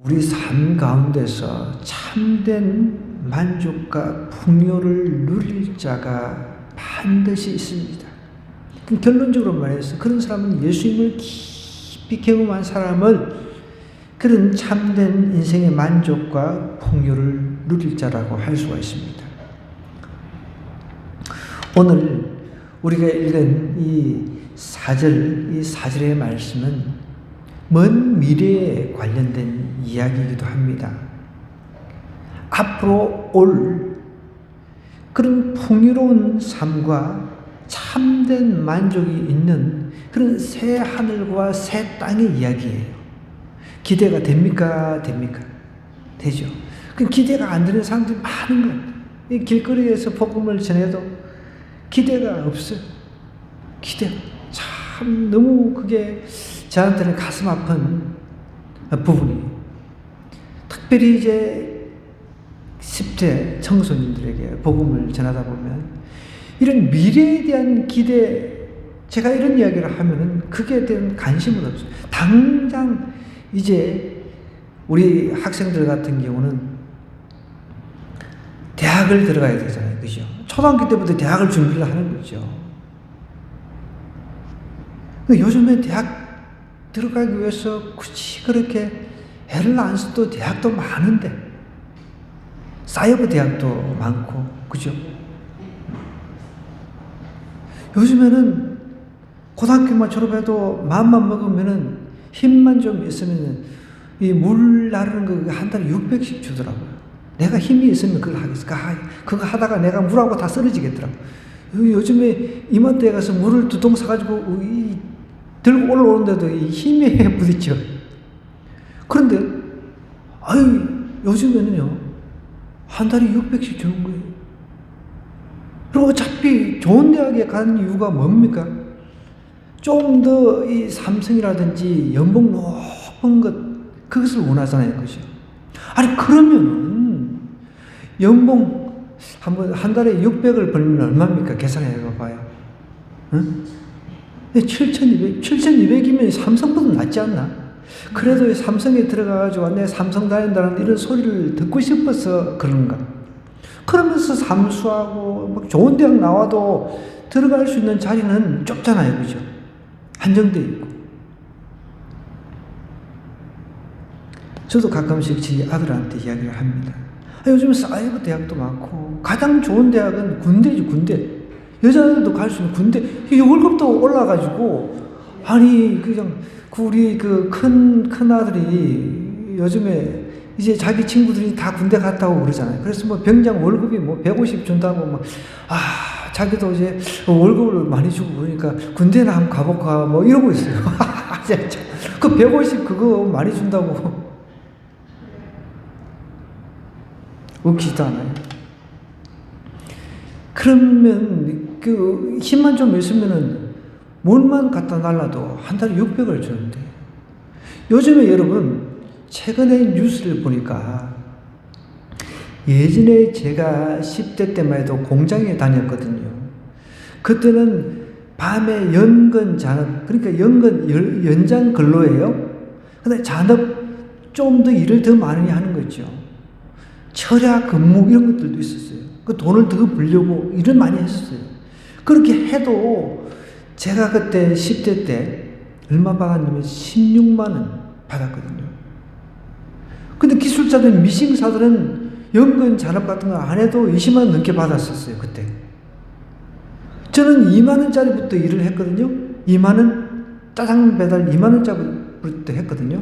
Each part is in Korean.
우리 삶 가운데서 참된 만족과 풍요를 누릴 자가 반드시 있습니다. 결론적으로 말해서 그런 사람은 예수님을 깊이 경험한 사람을 그런 참된 인생의 만족과 풍요를 누릴 자라고 할 수가 있습니다. 오늘 우리가 읽은 이 사절의 말씀은 먼 미래에 관련된 이야기이기도 합니다. 앞으로 올 그런 풍요로운 삶과 참된 만족이 있는 그런 새 하늘과 새 땅의 이야기예요. 기대가 됩니까? 되죠. 그 기대가 안 되는 사람들이 많은 것 같아요. 이 길거리에서 복음을 전해도 기대가 없어요. 참 너무 그게 저한테는 가슴 아픈 부분이에요. 특별히 이제 10대 청소년들에게 복음을 전하다 보면 이런 미래에 대한 기대, 제가 이런 이야기를 하면은 그게 대한 관심은 없어요. 당장 이제 우리 학생들 같은 경우는 대학을 들어가야 되잖아요. 그죠? 초등학교 때부터 대학을 준비를 하는 거죠. 요즘에 대학 들어가기 위해서 굳이 그렇게 애를 안 써도 대학도 많은데, 사이버 대학도 많고, 그죠? 요즘에는 고등학교만 졸업해도 마음만 먹으면은 힘만 좀 있으면 이 물 나르는 거 한 달에 600씩 주더라고요. 내가 힘이 있으면 그걸 하겠어. 그거 하다가 내가 물하고 다 쓰러지겠더라고. 요즘에 이맘때에 가서 물을 2통 사가지고 들고 올라오는데도 이 힘에 부딪혀. 그런데 요즘에는요 한 달에 600씩 주는 거예요. 그리고 어차피 좋은 대학에 가는 이유가 뭡니까? 좀 더 이 삼성이라든지 연봉 높은 그것을 원하잖아요. 그죠? 아니, 그러면은, 연봉, 한 달에 600을 벌면 얼마입니까? 계산해 봐요. 응? 7,200이면 삼성보다 낫지 않나? 그래도 삼성에 들어가가지고 내 삼성 다닌다는 이런 소리를 듣고 싶어서 그런가? 그러면서 삼수하고 막 좋은 대학 나와도 들어갈 수 있는 자리는 좁잖아요. 그죠? 한정되어 있고. 저도 가끔씩 제 아들한테 이야기를 합니다. 요즘 사이버 대학도 많고 가장 좋은 대학은 군대지, 군대. 여자들도 갈 수 있는 군대. 월급도 올라가지고 그냥 우리 큰 아들이 요즘에 이제 자기 친구들이 다 군대 갔다 오고 그러잖아요. 그래서 병장 월급이 150 준다고 자기도 이제 월급을 많이 주고 그러니까 군대나 한번 가볼까 이러고 있어요. 그 150 그거 많이 준다고. 웃기지도 않아요. 그러면 힘만 좀 있으면은 물만 갖다 날라도 한 달에 600을 주는데, 요즘에 여러분 최근에 뉴스를 보니까, 예전에 제가 10대 때만 해도 공장에 다녔거든요. 그때는 밤에 연근 잔업, 그러니까 연장 근로예요. 근데 잔업 좀 더 일을 더 많이 하는 거죠. 철야 근무 이런 것들도 있었어요. 그 돈을 더 벌려고 일을 많이 했었어요. 그렇게 해도 제가 그때 10대 때 얼마 받았냐면 16만 원 받았거든요. 근데 기술자들, 미싱사들은 연근 잔업 같은 거 안 해도 20만 원 넘게 받았었어요. 그때 저는 2만 원짜리부터 일을 했거든요. 2만 원 짜장 배달 2만 원짜리부터 했거든요.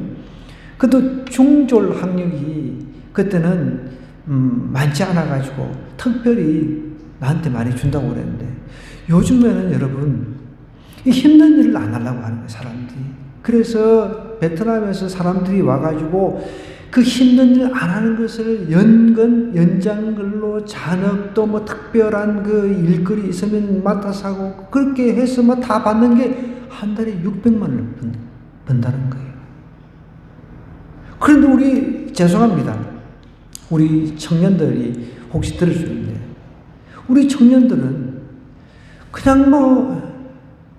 그것도 중졸 학력이 그때는 많지 않아 가지고 특별히 나한테 많이 준다고 그랬는데, 요즘에는 여러분 힘든 일을 안 하려고 하는 거예요, 사람들이. 그래서 베트남에서 사람들이 와가지고 그 힘든 일 안 하는 것을 연장근로, 잔업도 특별한 일거리 있으면 맡아서 하고, 그렇게 해서 다 받는 게 한 달에 600만 원을 번다는 거예요. 그런데 우리, 죄송합니다, 우리 청년들이 혹시 들을 수 있는데, 우리 청년들은 그냥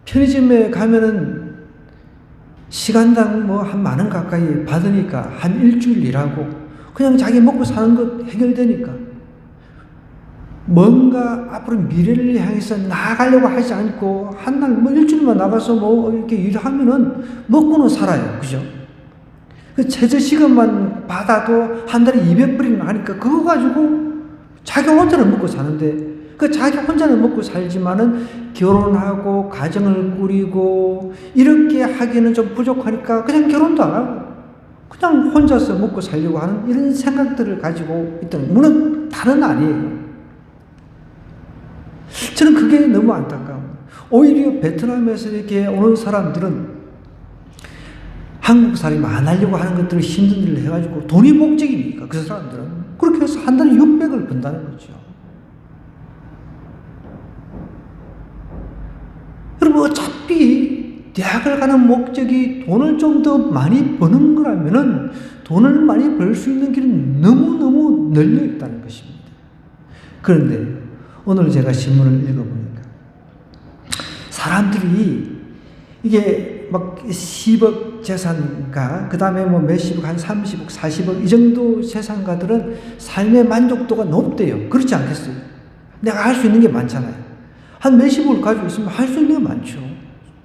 편의점에 가면은 시간당 뭐 한 10,000원 가까이 받으니까 한 일주일 일하고 그냥 자기 먹고 사는 것 해결되니까 뭔가 앞으로 미래를 향해서 나아가려고 하지 않고 한 날 뭐 일주일만 나가서 뭐 이렇게 일하면은 먹고는 살아요. 그죠? 그 최저 시간만 받아도 한 달에 200불이나 하니까 그거 가지고 자기 혼자는 먹고 사는데 그 자기 혼자는 먹고 살지만은 결혼하고 가정을 꾸리고 이렇게 하기에는 좀 부족하니까 그냥 결혼도 안 하고 그냥 혼자서 먹고 살려고 하는 이런 생각들을 가지고 있던, 물론 다른 아니에요. 저는 그게 너무 안타까워요. 오히려 베트남에서 이렇게 오는 사람들은 한국 사람이 안 하려고 하는 것들을 힘든 일을 해가지고 돈이 목적이니까 그 사람들은 그렇게 해서 한 달에 600을 번다는 거죠. 여러분, 어차피 대학을 가는 목적이 돈을 좀 더 많이 버는 거라면은 돈을 많이 벌 수 있는 길은 너무너무 널려 있다는 것입니다. 그런데 오늘 제가 신문을 읽어보니까 사람들이 이게 막 10억 재산가, 그 다음에 뭐 몇십억, 한 30억, 40억 이 정도 재산가들은 삶의 만족도가 높대요. 그렇지 않겠어요? 내가 할 수 있는 게 많잖아요. 한 몇십억을 가지고 있으면 할 수 있는 게 많죠.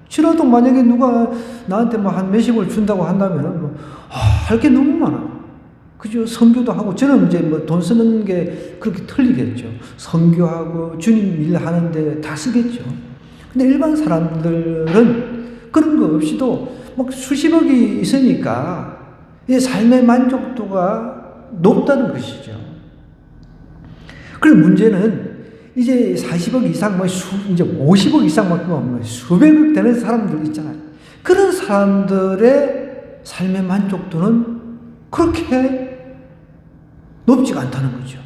싫어도 만약에 누가 나한테 뭐 한 몇십억을 준다고 한다면은 뭐, 할 게 너무 많아. 그죠? 선교도 하고, 저는 이제 뭐 돈 쓰는 게 그렇게 틀리겠죠. 선교하고 주님 일 하는데 다 쓰겠죠. 근데 일반 사람들은 그런 거 없이도 막 수십억이 있으니까 이 삶의 만족도가 높다는 것이죠. 그런데 문제는 이제 40억 이상, 이제 50억 이상 뭐 수백억 되는 사람들 있잖아요. 그런 사람들의 삶의 만족도는 그렇게 높지가 않다는 거죠.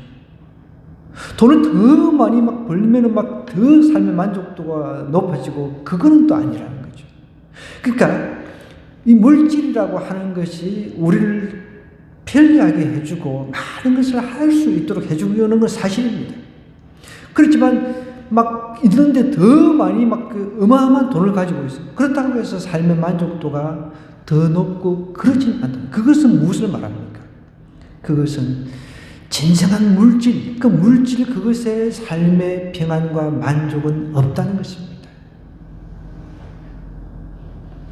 돈을 더 많이 막 벌면은 막 더 삶의 만족도가 높아지고, 그거는 또 아니라는 거죠. 그러니까 이 물질이라고 하는 것이 우리를 편리하게 해주고 많은 것을 할 수 있도록 해주려는 건 사실입니다. 그렇지만 막 있는데 더 많이 막 그 어마어마한 돈을 가지고 있어요. 그렇다고 해서 삶의 만족도가 더 높고 그렇지는 않다. 그것은 무엇을 말합니까? 그것은 진정한 물질, 그 물질 그것의 삶의 평안과 만족은 없다는 것입니다.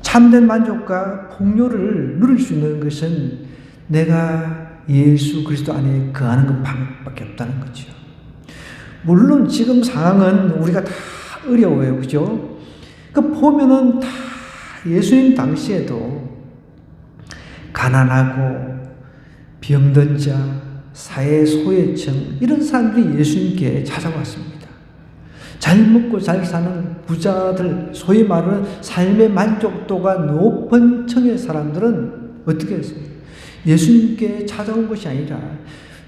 참된 만족과 풍요를 누릴 수 있는 것은 내가 예수 그리스도 안에 거하는 것밖에 없다는 거죠. 물론 지금 상황은 우리가 다 어려워요. 그죠? 그 보면은 다 예수님 당시에도 가난하고 병든 자, 사회 소외층, 이런 사람들이 예수님께 찾아왔습니다. 잘 먹고 잘 사는 부자들, 소위 말하는 삶의 만족도가 높은 층의 사람들은 어떻게 했어요? 예수님께 찾아온 것이 아니라,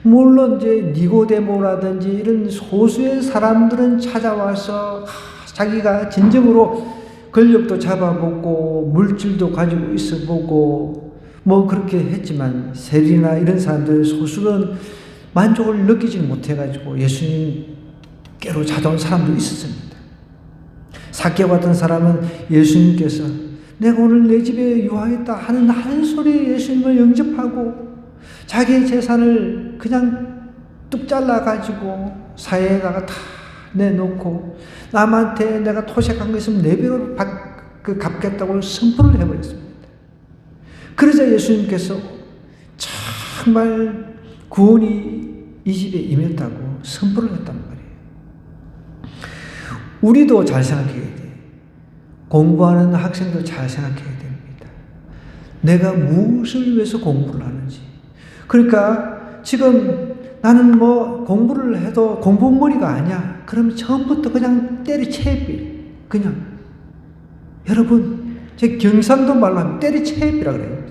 물론 이제 니고데모라든지 이런 소수의 사람들은 찾아와서 자기가 진정으로 권력도 잡아보고 물질도 가지고 있어보고 뭐 그렇게 했지만, 세리나 이런 사람들 소수는 만족을 느끼지 못해가지고 예수님께로 찾아온 사람도 있었습니다. 삭개오 같은 사람은 예수님께서 내가 오늘 내 집에 유하겠다 하는 한 소리에 예수님을 영접하고 자기의 재산을 그냥 뚝 잘라가지고 사회에다가 다 내놓고 남한테 내가 토색한 거 있으면 4배로 갚겠다고 선포를 해버렸습니다. 그러자 예수님께서 정말 구원이 이 집에 임했다고 선포를 했단 말이에요. 우리도 잘 생각해야 돼. 공부하는 학생도 잘 생각해야 됩니다. 내가 무엇을 위해서 공부를 하는지. 그러니까 지금 나는 뭐 공부를 해도 공부머리가 아니야. 그러면 처음부터 그냥 때리채비. 그냥. 여러분, 제 경상도 말로 하면 때리채비라 그래요.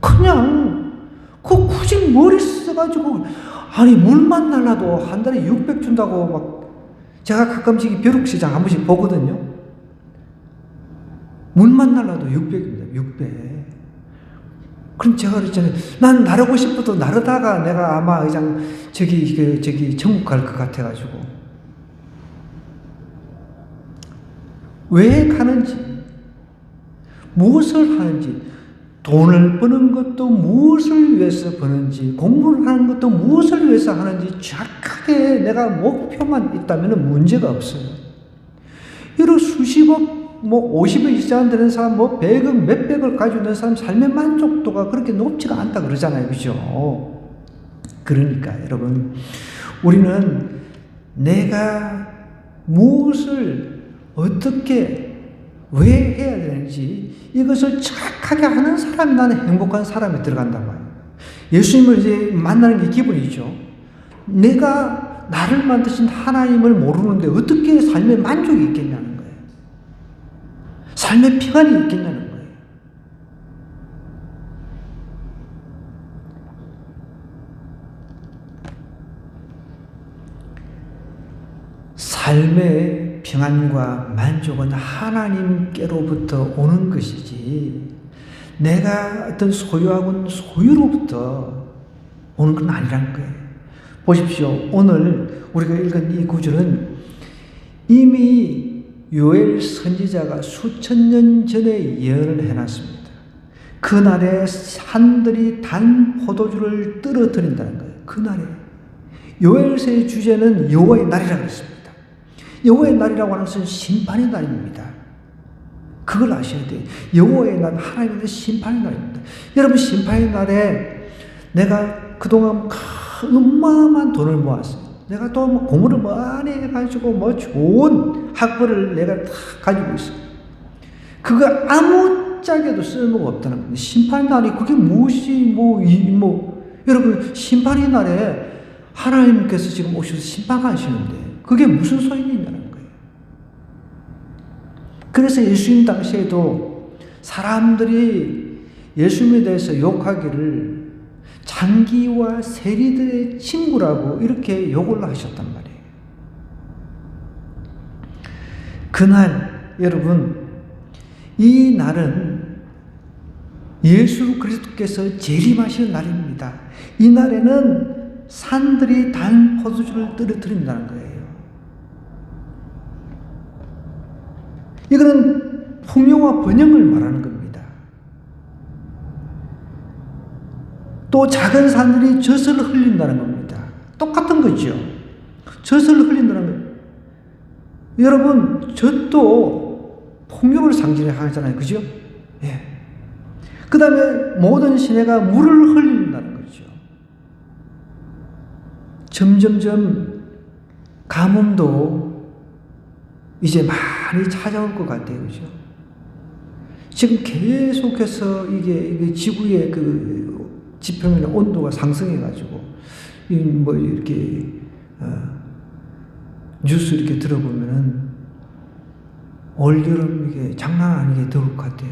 그냥, 굳이 머리 써가지고, 아니, 물만 날라도 한 달에 600 준다고 막, 제가 가끔씩 벼룩시장 한 번씩 보거든요. 물만 날라도 600입니다. 600. 그럼 제가 그랬잖아요. 난 나르고 싶어도 나르다가 내가 아마 그냥 저기 천국 갈 것 같아가지고. 왜 가는지. 무엇을 하는지, 돈을 버는 것도 무엇을 위해서 버는지, 공부를 하는 것도 무엇을 위해서 하는지 정확하게 내가 목표만 있다면 문제가 없어요. 여러 수십억, 50억 이상 되는 사람, 100억, 몇백을 가지고 있는 사람 삶의 만족도가 그렇게 높지가 않다 그러잖아요. 그죠? 그러니까 여러분, 우리는 내가 무엇을 어떻게 왜 해야 되는지 이것을 정확하게 하는 사람이 나는 행복한 사람이 들어간단 말이에요. 예수님을 이제 만나는 게 기본이죠. 내가 나를 만드신 하나님을 모르는데 어떻게 삶의 만족이 있겠냐는 거예요. 삶의 평안이 있겠냐는 거예요. 삶의 평안과 만족은 하나님께로부터 오는 것이지 내가 어떤 소유하고는 소유로부터 오는 건 아니라는 거예요. 보십시오. 오늘 우리가 읽은 이 구절은 이미 요엘 선지자가 수천 년 전에 예언을 해놨습니다. 그날에 산들이 단 포도주를 떨어뜨린다는 거예요. 그날에. 요엘서의 주제는 여호와의 날이라고 했습니다. 여호와의 날이라고 하는 것은 심판의 날입니다. 그걸 아셔야 돼요. 여호와의 날, 하나님의 심판의 날입니다. 여러분, 심판의 날에 내가 그동안 어마어마한 돈을 모았어요. 내가 또 공부를 많이 해가지고 좋은 학벌을 내가 다 가지고 있어요. 그거 아무짝에도 쓸모가 없다는 겁니다. 심판의 날이 그게 무엇이 여러분, 심판의 날에 하나님께서 지금 오셔서 심판하시는데 그게 무슨 소용이냐는 거예요. 그래서 예수님 당시에도 사람들이 예수님에 대해서 욕하기를 장기와 세리들의 친구라고 이렇게 욕을 하셨단 말이에요. 그날 여러분, 이 날은 예수 그리스도께서 재림하시는 날입니다. 이 날에는 산들이 단 포도주를 떨어뜨린다는 거예요. 이거는 풍요와 번영을 말하는 겁니다. 또 작은 산들이 젖을 흘린다는 겁니다. 똑같은 거죠. 젖을 흘린다는 거예요. 여러분, 젖도 풍요를 상징하잖아요. 그죠? 예. 그 다음에 모든 시내가 물을 흘린다는 거죠. 점점점 가뭄도 이제 많이 찾아올 것 같아요. 그죠? 지금 계속해서 이게 지구의 그 지표면 온도가 상승해가지고, 이렇게, 뉴스 이렇게 들어보면은, 올여름 이게 장난 아니게 더울 것 같아요.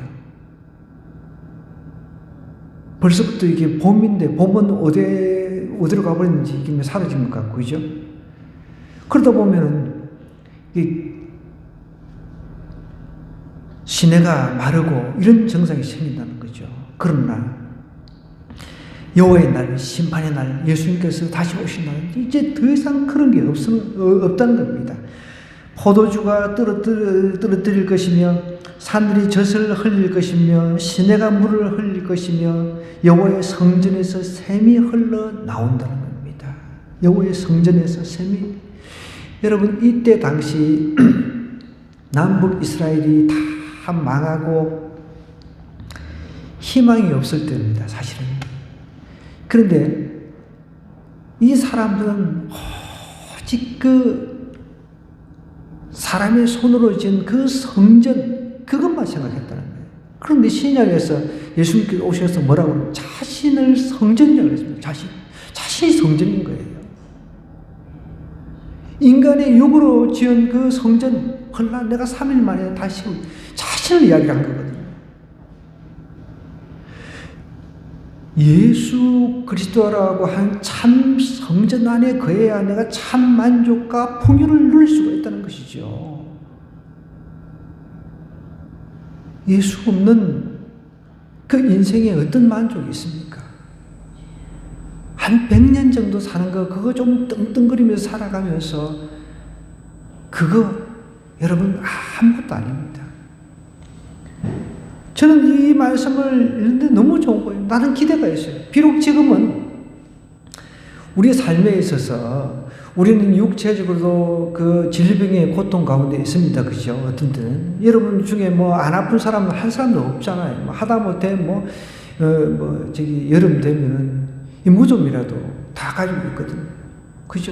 벌써부터 이게 봄인데, 봄은 어디로 가버렸는지 이게 사라진 것 같고, 그죠? 그러다 보면은, 시내가 마르고 이런 증상이 생긴다는 거죠. 그러나 여호와의 날, 심판의 날, 예수님께서 다시 오신 날은 이제 더 이상 그런 게 없다는 겁니다. 포도주가 떨어뜨릴 것이며 산들이 젖을 흘릴 것이며 시내가 물을 흘릴 것이며 여호와의 성전에서 샘이 흘러나온다는 겁니다. 여호와의 성전에서 샘이. 여러분, 이때 당시 남북 이스라엘이 다 망하고 희망이 없을 때입니다. 사실은. 그런데 이 사람들은 오직 그 사람의 손으로 지은 그 성전, 그것만 생각했다는 거예요. 그런데 신약에서 예수님께서 오셔서 뭐라고 자신을 성전이라고 했습니다. 자신이 성전인 거예요. 인간의 육으로 지은 그 성전, 헐라 내가 3일 만에 다시 자신을 이야기한 거거든요. 예수 그리스도라고 한 참 성전 안에 거해야 내가 참 만족과 풍요를 누릴 수가 있다는 것이죠. 예수 없는 그 인생에 어떤 만족이 있습니까? 한 100년 정도 사는 거, 그거 좀 떵떵거리면서 살아가면서 그거 여러분 아무것도 아닙니다. 저는 이 말씀을 읽는데 너무 좋은 거예요. 나는 기대가 있어요. 비록 지금은 우리의 삶에 있어서 우리는 육체적으로도 그 질병의 고통 가운데 있습니다. 그죠? 어떤 때는. 여러분 중에 뭐 안 아픈 사람은 한 사람도 없잖아요. 뭐 하다못해 여름 되면은 이 무좀이라도 다 가지고 있거든요. 그죠?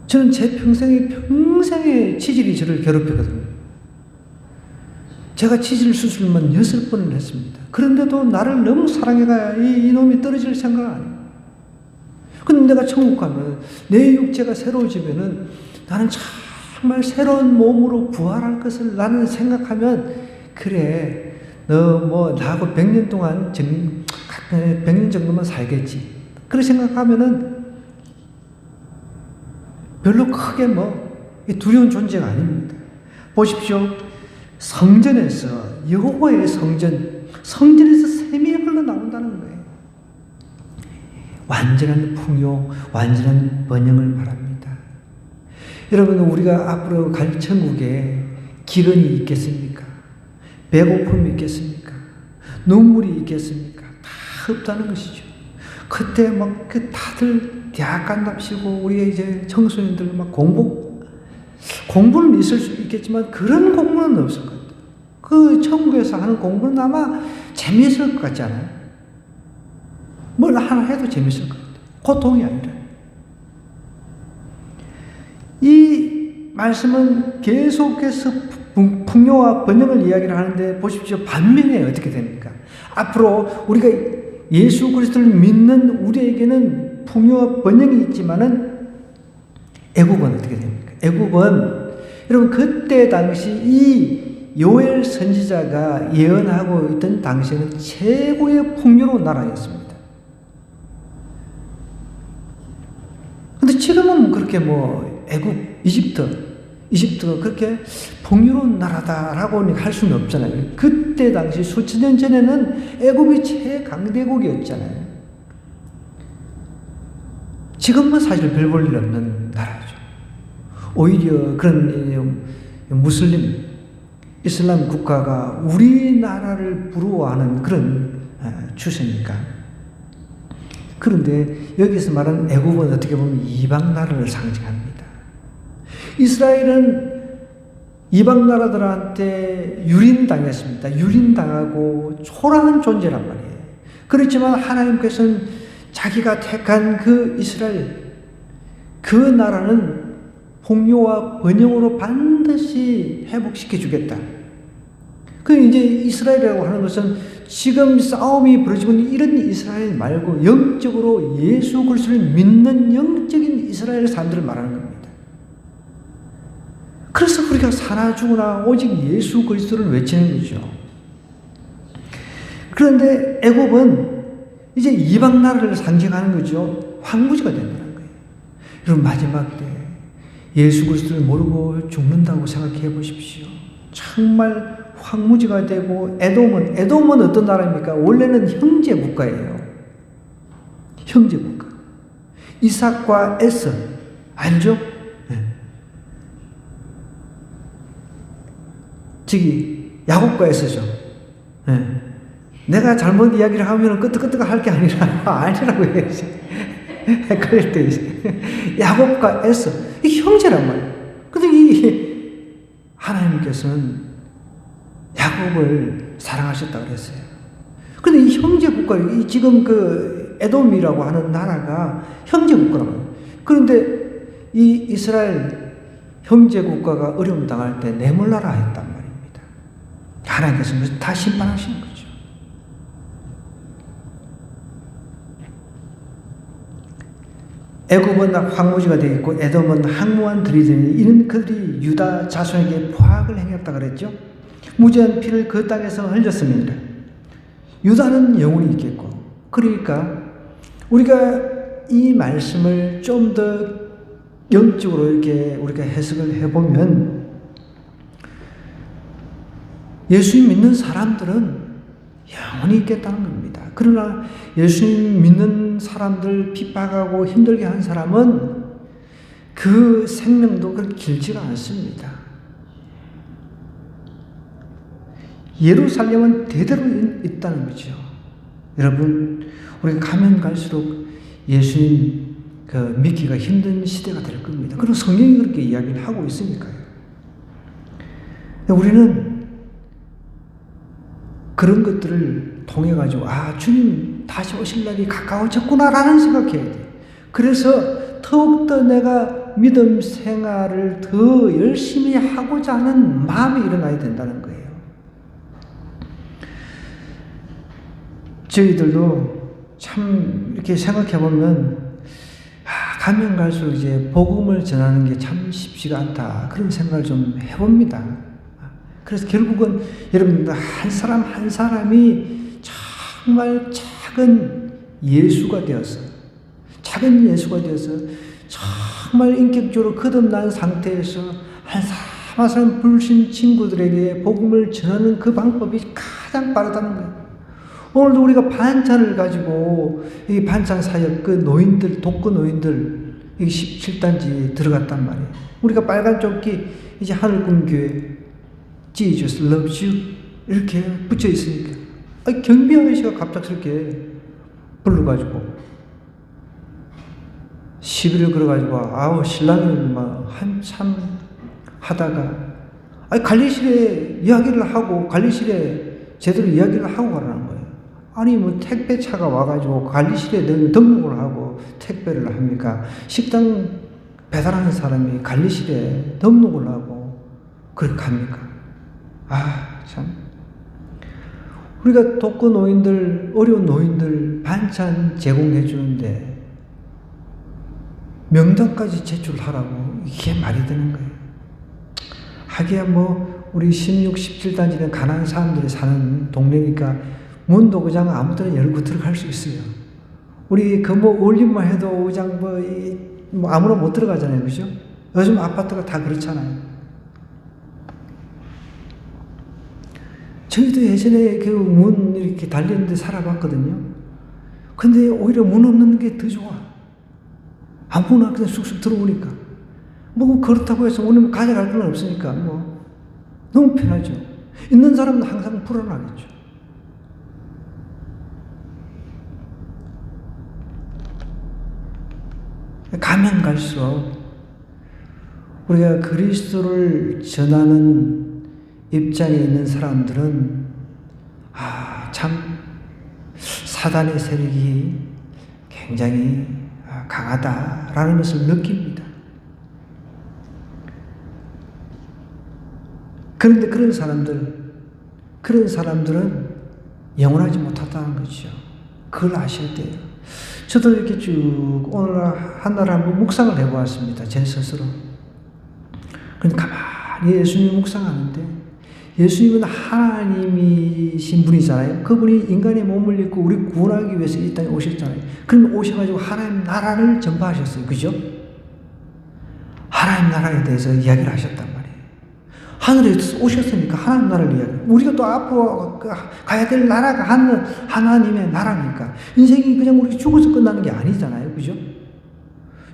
저는 제 평생에 치질이 저를 괴롭히거든요. 제가 치질 수술만 6번을 했습니다. 그런데도 나를 너무 사랑해가 이놈이 떨어질 생각은 안 해요. 근데 내가 천국 가면 내 육체가 새로워지면은 나는 정말 새로운 몸으로 부활할 것을 나는 생각하면, 그래, 너 나하고 100년 동안 100년 정도만 살겠지. 그렇게 생각하면은 별로 크게 두려운 존재가 아닙니다. 보십시오. 성전에서, 여호와의 성전에서 샘이 흘러나온다는 거예요. 완전한 풍요, 완전한 번영을 말합니다. 여러분, 우리가 앞으로 갈 천국에 기근이 있겠습니까? 배고픔이 있겠습니까? 눈물이 있겠습니까? 다 없다는 것이죠. 그때 다들 대학 간답시고, 우리 이제 청소년들 공부는 있을 수 있겠지만 그런 공부는 없을 것 같아요. 그 천국에서 하는 공부는 아마 재미있을 것 같지 않아요? 뭘 하나 해도 재밌을 것 같아요. 고통이 아니라. 이 말씀은 계속해서 풍요와 번영을 이야기를 하는데, 보십시오. 반면에 어떻게 됩니까? 앞으로 우리가 예수 그리스도를 믿는 우리에게는 풍요와 번영이 있지만은 애굽은 어떻게 됩니까? 애굽은, 여러분, 그때 당시 이 요엘 선지자가 예언하고 있던 당시에는 최고의 풍요로운 나라였습니다. 근데 지금은 그렇게 애굽, 이집트가 그렇게 풍요로운 나라다라고 할 수는 없잖아요. 그때 당시 수천 년 전에는 애굽이 최강대국이었잖아요. 지금은 사실 별 볼 일 없는 나라죠. 오히려 그런 무슬림, 이슬람 국가가 우리나라를 부러워하는 그런 추세니까. 그런데 여기서 말하는 애굽은 어떻게 보면 이방 나라를 상징합니다. 이스라엘은 이방 나라들한테 유린당했습니다. 유린당하고 초라한 존재란 말이에요. 그렇지만 하나님께서는 자기가 택한 그 이스라엘, 그 나라는 풍요와 번영으로 반드시 회복시켜 주겠다. 그 이제 이스라엘이라고 하는 것은 지금 싸움이 벌어지고 있는 이런 이스라엘 말고 영적으로 예수 그리스도를 믿는 영적인 이스라엘 사람들을 말하는 겁니다. 그래서 우리가 사나 죽으나 오직 예수 그리스도를 외치는 거죠. 그런데 애굽은 이제 이방 나라를 상징하는 거죠. 황무지가 된다는 거예요. 여러분, 마지막 때 예수 그리스도를 모르고 죽는다고 생각해 보십시오. 정말 황무지가 되고, 에돔은 어떤 나라입니까? 원래는 형제 국가예요. 형제 국가. 이삭과 에서 알죠? 네. 야곱과 에서죠. 네. 내가 잘못 이야기를 하면 끄떡끄떡 할 게 아니라고 해야지. 그럴 때 야곱과 에서, 이 형제란 말이에요. 근데 이 하나님께서는 야곱을 사랑하셨다고 그랬어요. 근데 이 형제 국가, 지금 그 에돔이라고 하는 나라가 형제 국가란 말이에요. 그런데 이 이스라엘 형제 국가가 어려움 당할 때 내몰라라 했단 말입니다. 하나님께서는 다 심판하시는 거죠. 애굽은 황무지가 되겠고, 에돔은 항무한 들이 되니, 이는 그들이 유다 자손에게 포악을 행했다 그랬죠. 무죄한 피를 그 땅에서 흘렸습니다. 유다는 영혼이 있겠고, 그러니까 우리가 이 말씀을 좀 더 영적으로 이렇게 우리가 해석을 해보면, 예수님 믿는 사람들은 영원히 있겠다는 겁니다. 그러나 예수님 믿는 사람들 핍박하고 힘들게 한 사람은 그 생명도 그렇게 길지가 않습니다. 예루살렘은 대대로 있다는 거죠. 여러분, 우리가 가면 갈수록 예수님 믿기가 힘든 시대가 될 겁니다. 그리고 성경이 그렇게 이야기를 하고 있으니까요. 우리는 그런 것들을 통해 가지고 주님 다시 오실 날이 가까워졌구나라는 생각해야 돼. 그래서 더욱더 내가 믿음 생활을 더 열심히 하고자 하는 마음이 일어나야 된다는 거예요. 저희들도 참 이렇게 생각해 보면 가면 갈수록 이제 복음을 전하는 게 참 쉽지가 않다, 그런 생각을 좀 해봅니다. 그래서 결국은 여러분들 한 사람 한 사람이 정말 작은 예수가 되어서 정말 인격적으로 거듭난 상태에서 한 사람 한 사람 불신 친구들에게 복음을 전하는 그 방법이 가장 빠르다는 거예요. 오늘도 우리가 반찬을 가지고 이 반찬 사역 노인들, 독거 노인들 17단지 들어갔단 말이에요. 우리가 빨간 조끼 이제 하늘꿈교회 Jesus loves you 이렇게 붙여 있으니까 경비 아저씨가 갑작스럽게 불러가지고 시비를 걸어가지고 신랑을 막 한참 하다가 관리실에 이야기를 하고 관리실에 제대로 이야기를 하고 가라는 거예요. 택배차가 와가지고 관리실에 등록을 하고 택배를 합니까? 식당 배달하는 사람이 관리실에 등록을 하고 그렇게 합니까? 참. 우리가 독거 노인들, 어려운 노인들 반찬 제공해 주는데 명단까지 제출하라고 이게 말이 되는 거예요. 하기야 우리 16, 17단지는 가난한 사람들이 사는 동네니까 문도 그냥 아무 데나 열고 들어갈 수 있어요. 우리 올림만 해도 그냥 아무나 못 들어가잖아요. 그죠? 요즘 아파트가 다 그렇잖아요. 저희도 예전에 문 이렇게 달리는데 살아봤거든요. 근데 오히려 문 없는 게 더 좋아. 아무나 그냥 쑥쑥 들어오니까. 그렇다고 해서 오늘 가져갈 건 없으니까 너무 편하죠. 있는 사람은 항상 불안하겠죠. 가면 갈수록 우리가 그리스도를 전하는 입장에 있는 사람들은 참 사단의 세력이 굉장히 강하다라는 것을 느낍니다. 그런데 그런 사람들은 영원하지 못하다는 거죠. 그걸 아셔야 돼요. 저도 이렇게 쭉 오늘 하나를 한번 묵상을 해보았습니다. 제 스스로. 그런데 가만히 예수님 묵상하는데 예수님은 하나님이신 분이잖아요. 그분이 인간의 몸을 입고 우리 구원하기 위해서 이 땅에 오셨잖아요. 그럼 오셔가지고 하나님 나라를 전파하셨어요. 그죠? 하나님 나라에 대해서 이야기를 하셨단 말이에요. 하늘에 오셨으니까 하나님 나라를 이야기. 우리가 또 앞으로 가야 될 나라가 하나님의 나라니까. 인생이 그냥 우리 죽어서 끝나는 게 아니잖아요. 그죠?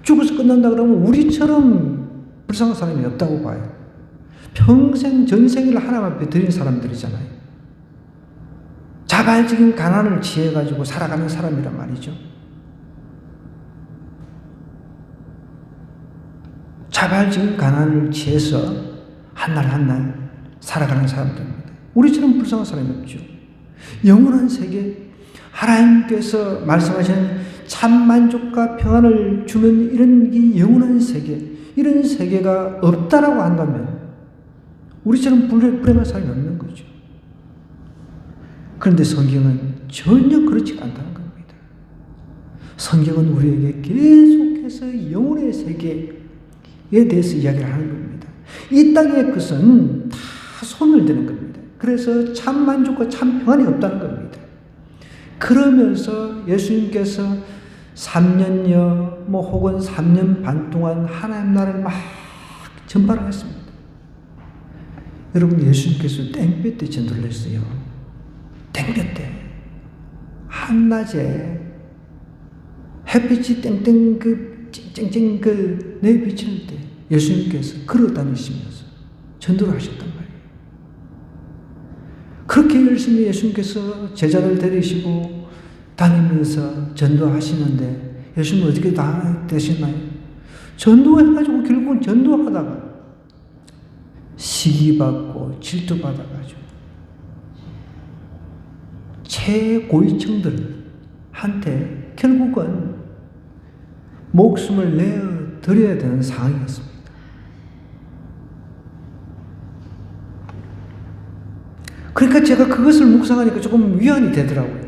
죽어서 끝난다 그러면 우리처럼 불쌍한 사람이 없다고 봐요. 평생 전생을 하나님 앞에 드린 사람들이잖아요. 자발적인 가난을 지혜가지고 살아가는 사람이란 말이죠. 자발적인 가난을 지혜서 한 날 한 날 살아가는 사람들입니다. 우리처럼 불쌍한 사람이 없죠. 영원한 세계, 하나님께서 말씀하시는 참 만족과 평안을 주는 이런 영원한 세계, 이런 세계가 없다라고 한다면 우리처럼 불행한 사람이 없는 거죠. 그런데 성경은 전혀 그렇지 않다는 겁니다. 성경은 우리에게 계속해서 영혼의 세계에 대해서 이야기를 하는 겁니다. 이 땅의 것은 다 소멸되는 겁니다. 그래서 참 만족과 참 평안이 없다는 겁니다. 그러면서 예수님께서 3년여 혹은 3년 반 동안 하나님 나라를 막 전파를 했습니다. 여러분, 예수님께서 땡볕 때 전도를 했어요. 땡볕 때. 한낮에 햇빛이 땡땡 쨍쨍 내비칠 때 예수님께서 걸어 다니시면서 전도를 하셨단 말이에요. 그렇게 열심히 예수님께서 제자를 데리시고 다니면서 전도하시는데 예수님은 어떻게 다 되시나요? 전도해가지고 결국은 전도하다가 시기받고 질투받아가지고 최고위층들한테 결국은 목숨을 내어드려야 되는 상황이었습니다. 그러니까 제가 그것을 묵상하니까 조금 위안이 되더라고요.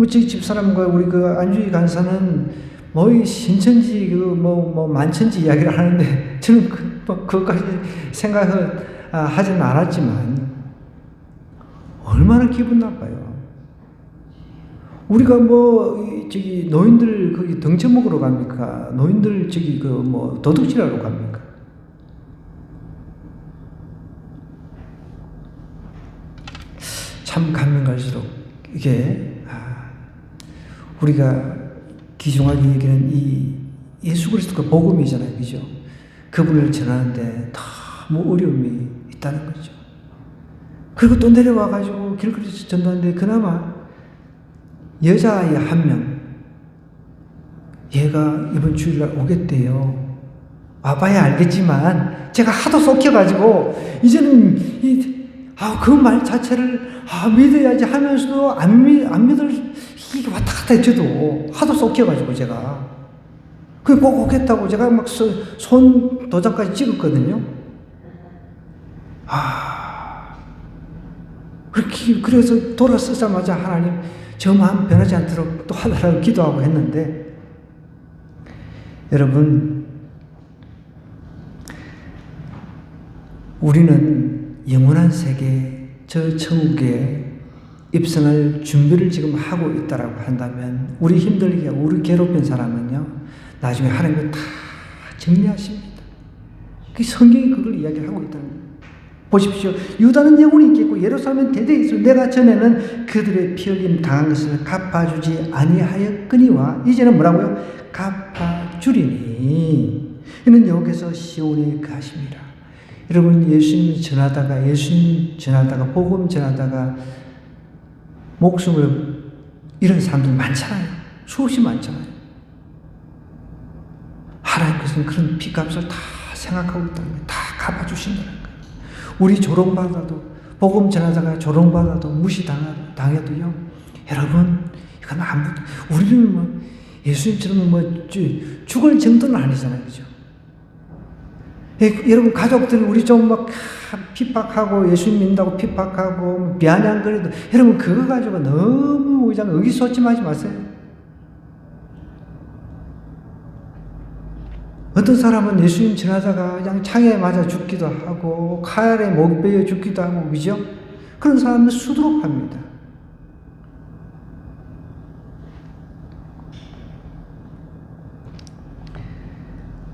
저희 집사람과 우리 안주희 간사는 이 신천지, 만천지 이야기를 하는데 저는 그것까지 생각을 하지는 않았지만 얼마나 기분 나빠요. 우리가 노인들 거기 덩쳐 먹으러 갑니까? 노인들 도둑질하러 갑니까? 참 가면 갈수록 이게 우리가 귀중하게 여기는 이 예수 그리스도가 복음이잖아요, 그죠? 그분을 전하는데 너무 어려움이 있다는 거죠. 그리고 또 내려와가지고 길거리에서 전도하는데 그나마 여자아이 한 명, 얘가 이번 주일날 오겠대요. 와봐야 알겠지만 제가 하도 속혀가지고 이제는 그 말 자체를 믿어야지 하면서도 안 믿을 이게 왔다 갔다 해줘도 하도 속혀가지고 제가 꼭 오겠다고 제가 막 손 도장까지 찍었거든요. 그래서 돌아서자마자 하나님 저 마음 변하지 않도록 또 하나라고 기도하고 했는데, 여러분 우리는 영원한 세계 저 천국에 입성할 준비를 지금 하고 있다라고 한다면 우리 힘들게 우리 괴롭힌 사람은요 나중에 하나님이 다 정리하십니다. 그 성경이 그걸 이야기하고 있다는 거예요. 보십시오. 유다는 영원히 있겠고 예루살렘은 대대에 있어 내가 전에는 그들의 피 흘림 당한 것을 갚아주지 아니하였거니와 이제는 뭐라고요? 갚아주리니 이는 여호와께서 시온에 거하심이라. 여러분 예수님 전하다가 복음 전하다가 목숨을 잃은 사람들 많잖아요. 수없이 많잖아요. 하나님께서는 그런 피값을 다 생각하고 있다는 거예요. 다 갚아주신다는 거예요. 우리 조롱받아도 복음 전하다가 조롱받아도 무시당해도요. 여러분 이건 우리는 예수님처럼 죽을 정도는 아니잖아요. 그죠? 여러분 가족들 우리 좀 핍박하고 예수님 믿는다고 핍박하고 비아냥거리도 여러분 그거 가지고 너무 의기소침하지 마세요. 어떤 사람은 예수님 전하다가 그냥 창에 맞아 죽기도 하고 칼에 목 베어 죽기도 하고 그죠? 그런 사람은 수두룩합니다.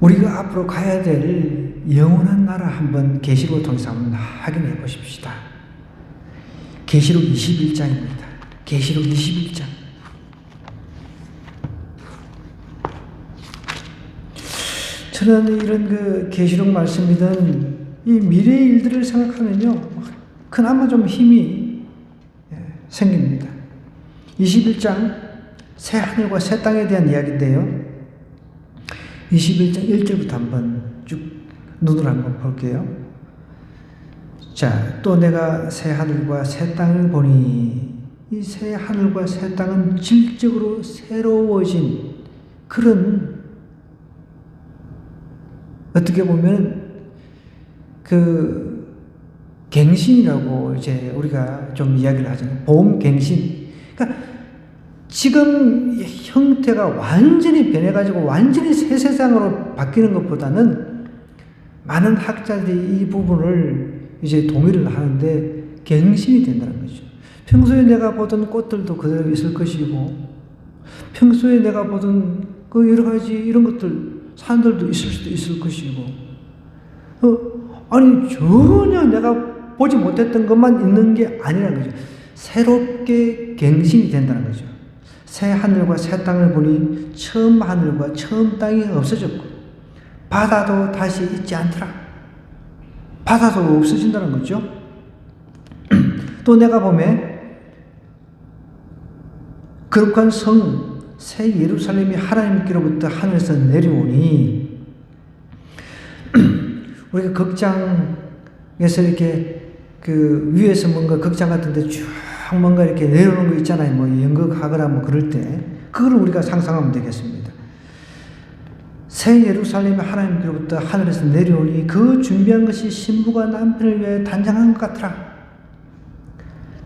우리가 앞으로 가야 될 영원한 나라 한번 계시록을 통해서 한번 확인해 보십시다. 계시록 21장입니다. 계시록 21장. 저는 이런 계시록 말씀이든 이 미래의 일들을 생각하면요 그나마 좀 힘이 생깁니다. 21장 새 하늘과 새 땅에 대한 이야기인데요. 21장 1절부터 한번 쭉 눈으로 한번 볼게요. 자, 또 내가 새 하늘과 새 땅을 보니 이 새 하늘과 새 땅은 질적으로 새로워진 그런 어떻게 보면 갱신이라고 이제 우리가 좀 이야기를 하잖아요. 보험갱신. 그러니까 지금 형태가 완전히 변해가지고 완전히 새 세상으로 바뀌는 것보다는 많은 학자들이 이 부분을 이제 동의를 하는데 갱신이 된다는 거죠. 평소에 내가 보던 꽃들도 그대로 있을 것이고, 평소에 내가 보던 여러 가지 이런 것들, 산들도 있을 수도 있을 것이고, 전혀 내가 보지 못했던 것만 있는 게 아니라는 거죠. 새롭게 갱신이 된다는 거죠. 새 하늘과 새 땅을 보니 처음 하늘과 처음 땅이 없어졌고 바다도 다시 있지 않더라. 바다도 없어진다는 거죠. 또 내가 보면 거룩한 성 새 예루살렘이 하나님께로부터 하늘에서 내려오니 우리가 극장에서 이렇게 그 위에서 뭔가 극장 같은 데 쭉 뭔가 이렇게 내려오는 거 있잖아요. 뭐 연극하거나 뭐 그럴 때 그걸 우리가 상상하면 되겠습니다. 새 예루살렘이 하나님께로부터 하늘에서 내려오니 그 준비한 것이 신부가 남편을 위해 단장한 것 같더라.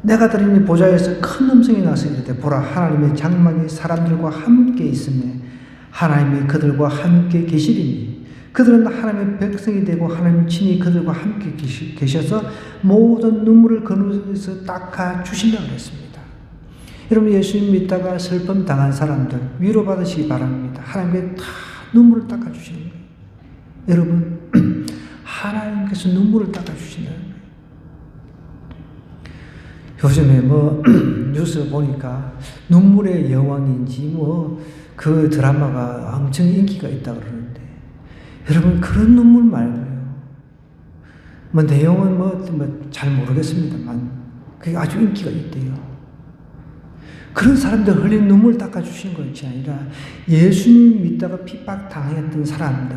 내가 들으니 보좌에서 큰 음성이 나서 이르되 보라 하나님의 장막이 사람들과 함께 있으며 하나님이 그들과 함께 계시리니 그들은 하나님의 백성이 되고 하나님 친히 그들과 함께 계셔서 모든 눈물을 그 눈에서 닦아 주신다고 그랬습니다. 여러분 예수님 믿다가 슬픔 당한 사람들 위로받으시기 바랍니다. 하나님께 다 눈물을 닦아 주시는 거예요. 여러분 하나님께서 눈물을 닦아 주신다는 거예요. 요즘에 뭐 뉴스 보니까 눈물의 여왕인지 뭐 그 드라마가 엄청 인기가 있다고 그러는데 여러분 그런 눈물 말고요. 뭐 내용은 뭐 잘 모르겠습니다만 그게 아주 인기가 있대요. 그런 사람들 흘린 눈물 닦아주신 것이 아니라 예수님 믿다가 핍박 당했던 사람들,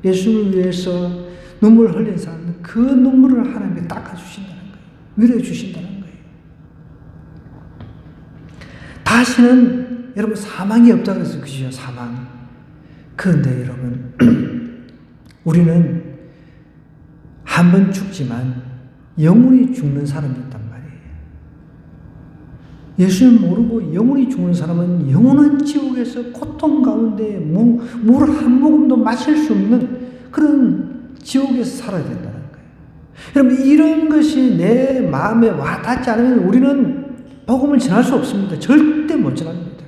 예수님을 위해서 눈물 흘린 사람들, 그 눈물을 하나님께 닦아주신다는 거예요. 위로해 주신다는 거예요. 다시는 여러분 사망이 없다고 해서 그죠? 사망. 그런데 여러분 우리는 한 번 죽지만 영원히 죽는 사람이 있단 말이에요. 예수님 모르고 영원히 죽는 사람은 영원한 지옥에서 고통 가운데 물 한 모금도 마실 수 없는 그런 지옥에서 살아야 된다는 거예요. 여러분 이런 것이 내 마음에 와닿지 않으면 우리는 복음을 전할 수 없습니다. 절대 못 전합니다.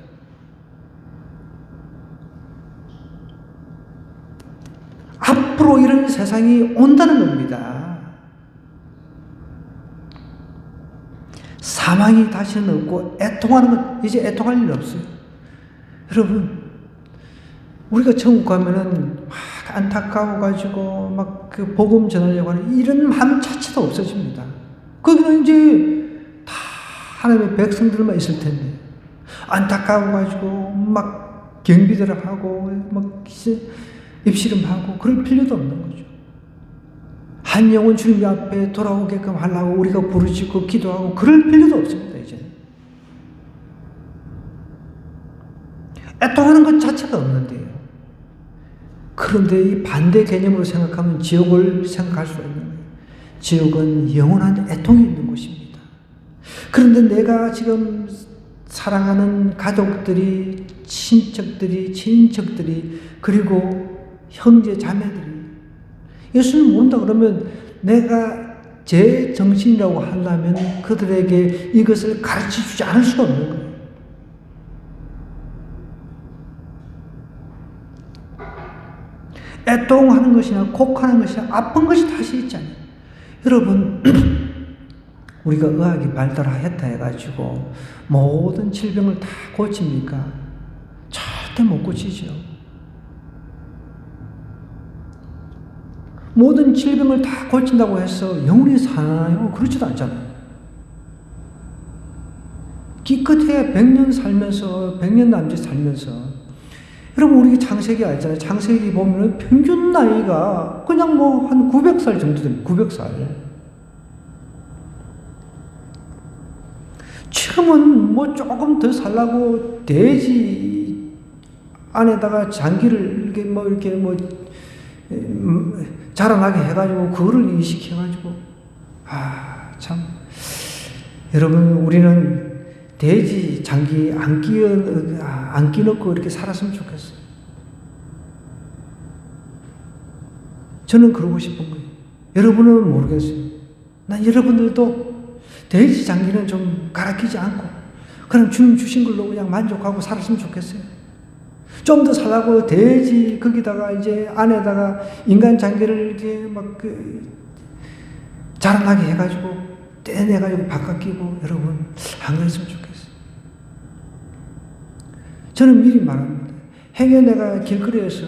앞으로 이런 세상이 온다는 겁니다. 사망이 다시는 없고 애통하는 것, 이제 애통할 일 없어요. 여러분, 우리가 천국 가면은 막 안타까워가지고 막 그 복음 전하려고 하는 이런 마음 자체도 없어집니다. 거기는 이제 다 하나님의 백성들만 있을 텐데 안타까워가지고 막 경비대를 하고 막 입씨름하고 그럴 필요도 없는 거죠. 한 영혼 주님 앞에 돌아오게끔 하려고 우리가 부르짖고 기도하고 그럴 필요도 없습니다. 이제 애통하는 것 자체가 없는데요. 그런데 이 반대 개념으로 생각하면 지옥을 생각할 수가 있는 거예요. 지옥은 영원한 애통이 있는 곳입니다. 그런데 내가 지금 사랑하는 가족들이, 친척들이, 친인척들이, 그리고 형제 자매들이 예수를 모른다 그러면 내가 제 정신이라고 하려면 그들에게 이것을 가르쳐 주지 않을 수가 없는 거예요. 애통하는 것이나 곡하는 것이나 아픈 것이 다시 있잖아요. 여러분 우리가 의학이 발달하였다 해가지고 모든 질병을 다 고칩니까? 절대 못 고치죠. 모든 질병을 다 고친다고 해서 영원히 사나요? 그렇지도 않잖아요. 기껏해야 100년 살면서 100년 남짓 살면서 여러분 우리 창세기 알잖아요. 창세기 보면 평균 나이가 그냥 뭐 한 900살 정도 됩니다. 900살. 지금은 뭐 조금 더 살라고 돼지 안에다가 장기를 이렇게 자라나게 해가지고 그거를 이식해가지고 참 여러분 우리는 돼지 장기 안 끼놓고 이렇게 살았으면 좋겠어요. 저는 그러고 싶은 거예요. 여러분은 모르겠어요. 난 여러분들도 돼지 장기는 좀 갈아 끼지 않고 그냥 주님 주신 걸로 그냥 만족하고 살았으면 좋겠어요. 좀 더 살라고 돼지 거기다가 이제 안에다가 인간 장기를 이렇게 자라나게 해가지고 떼내가지고 바꿔 끼고 여러분 안 그랬으면 좋겠어요. 저는 미리 말합니다. 행여 내가 길거리에서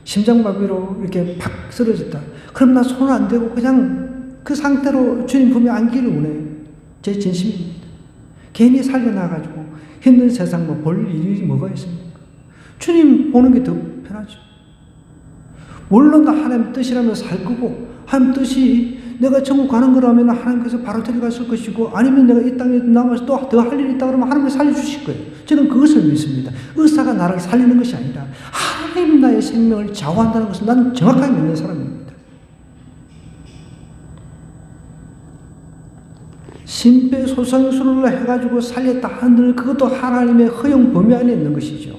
심장마비로 이렇게 팍 쓰러졌다. 그럼 나 손을 안 대고 그냥 그 상태로 주님 품에 안기를 원해요. 제 진심입니다. 괜히 살려나가지고 힘든 세상 볼 일이 뭐가 있습니까? 주님 보는 게 더 편하죠. 물론 다 하나님 뜻이라면 살 거고, 하나님 뜻이 내가 천국 가는 거라면 하나님께서 바로 데려갔을 것이고, 아니면 내가 이 땅에 남아서 또 더 할 일이 있다 그러면 하나님이 살려주실 거예요. 저는 그것을 믿습니다. 의사가 나를 살리는 것이 아니라 하나님 나의 생명을 좌우한다는 것을 나는 정확하게 믿는 사람입니다. 심폐소생술을 해가지고 살렸다 한들 그것도 하나님의 허용 범위 안에 있는 것이죠.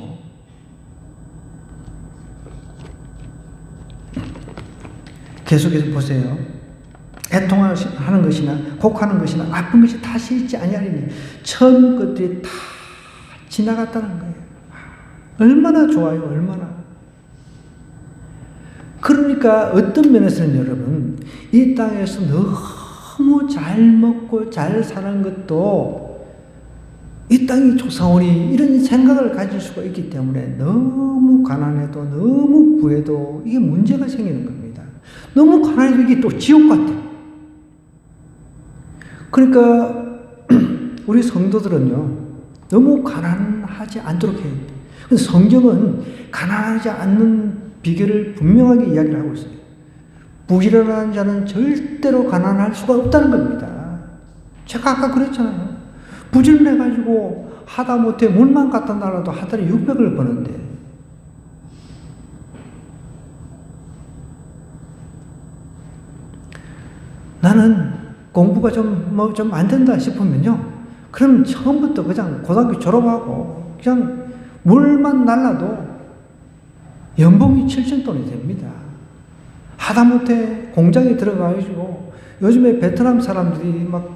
계속해서 보세요. 애통하는 것이나 곡하는 것이나 아픈 것이 다시 있지 아니하리니 처음 것들이 다 지나갔다는 거예요. 얼마나 좋아요, 얼마나. 그러니까 어떤 면에서는 여러분, 이 땅에서 너무 잘 먹고 잘 사는 것도 이 땅이 조상오니 이런 생각을 가질 수가 있기 때문에 너무 가난해도 너무 부해도 이게 문제가 생기는 겁니다. 너무 가난해도 이게 또 지옥 같아. 그러니까 우리 성도들은요, 너무 가난하지 않도록 해야 돼요. 근데 성경은 가난하지 않는 비결을 분명하게 이야기를 하고 있어요. 부지런한 자는 절대로 가난할 수가 없다는 겁니다. 제가 아까 그랬잖아요. 부지런해가지고 하다못해 물만 갖다 놔라도 한 달에 600을 버는데, 나는 공부가 좀 안 된다 싶으면요, 그럼 처음부터 그냥 고등학교 졸업하고 그냥 물만 날라도 연봉이 7,000돈이 됩니다. 하다못해 공장에 들어가가지고 요즘에 베트남 사람들이 막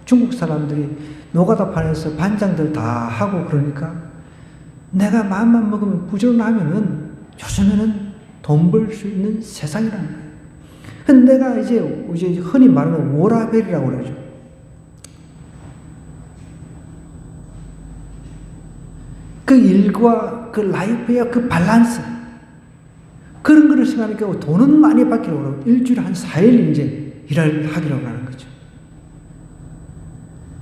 중국 사람들이 노가다 판에서 반장들 다 하고 그러니까 내가 마음만 먹으면 부지런하면은 요즘에는 돈 벌 수 있는 세상이라는 거예요. 근데 내가 이제 흔히 말하는 워라밸이라고 그러죠. 그 일과 그 라이프의 그 밸런스, 그런 거를 생각하니까 돈은 많이 받기로 그러고 일주일에 한 4일 이제 일을 하기로 하는 거죠.